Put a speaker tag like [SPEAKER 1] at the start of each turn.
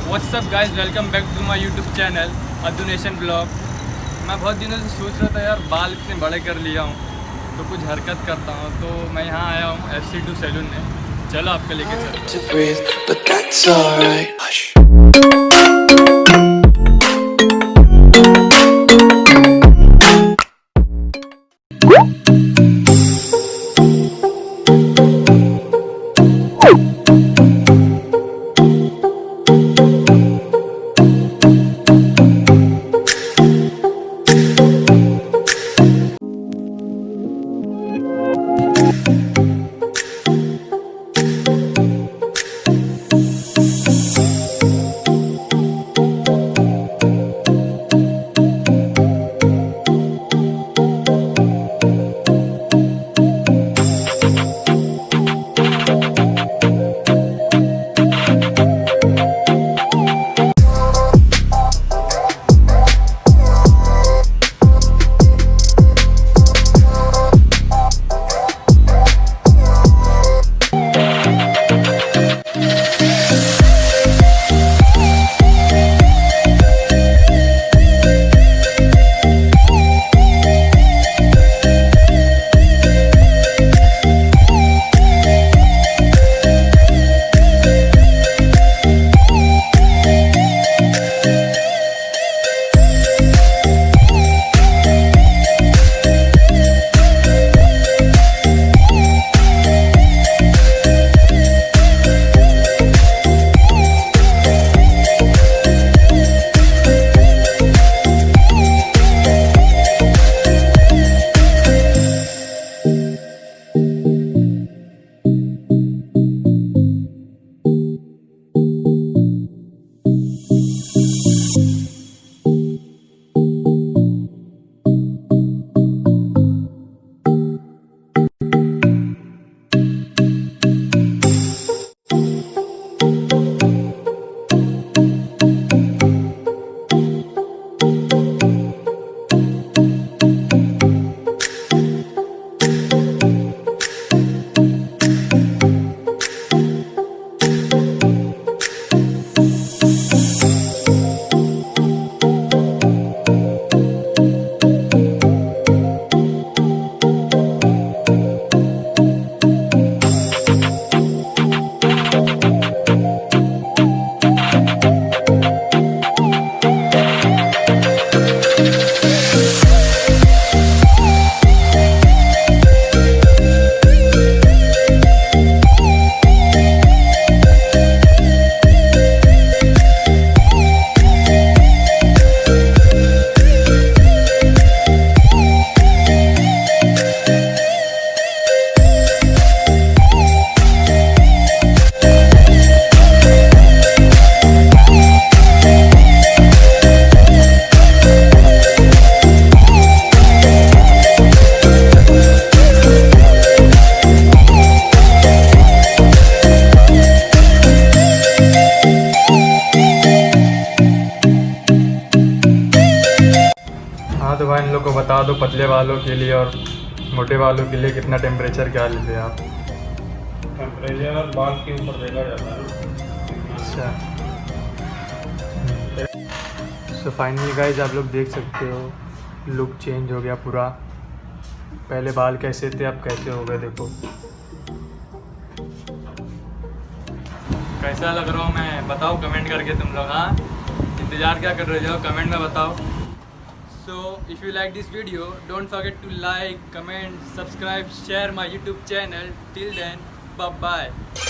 [SPEAKER 1] WhatsApp guys, welcome back to my YouTube channel अड्डूनेशन blog. मैं बहुत दिनों से सोच रहा था यार, बाल इतने बड़े कर लिया हूँ तो कुछ हरकत करता हूँ, तो मैं यहाँ आया हूँ FC2 सैलून में। चलो आपके लेके तो भाई इन लोग को बता दो, पतले बालों के लिए और मोटे बालों के लिए कितना टेम्परेचर क्या लेते हैं आप?
[SPEAKER 2] टेम्परेचर बाल के ऊपर देखा जाता है।
[SPEAKER 1] अच्छा, सो फाइनली गाइज आप लोग देख सकते हो, लुक चेंज हो गया पूरा। पहले बाल कैसे थे, अब कैसे हो गए, देखो कैसा लग रहा हूँ मैं, बताओ कमेंट करके तुम लोग। हाँ, इंतज़ार क्या कर रहे हो, कमेंट में बताओ। So if you like this video, don't forget to like, comment, subscribe, share my YouTube channel. Till then, bye bye.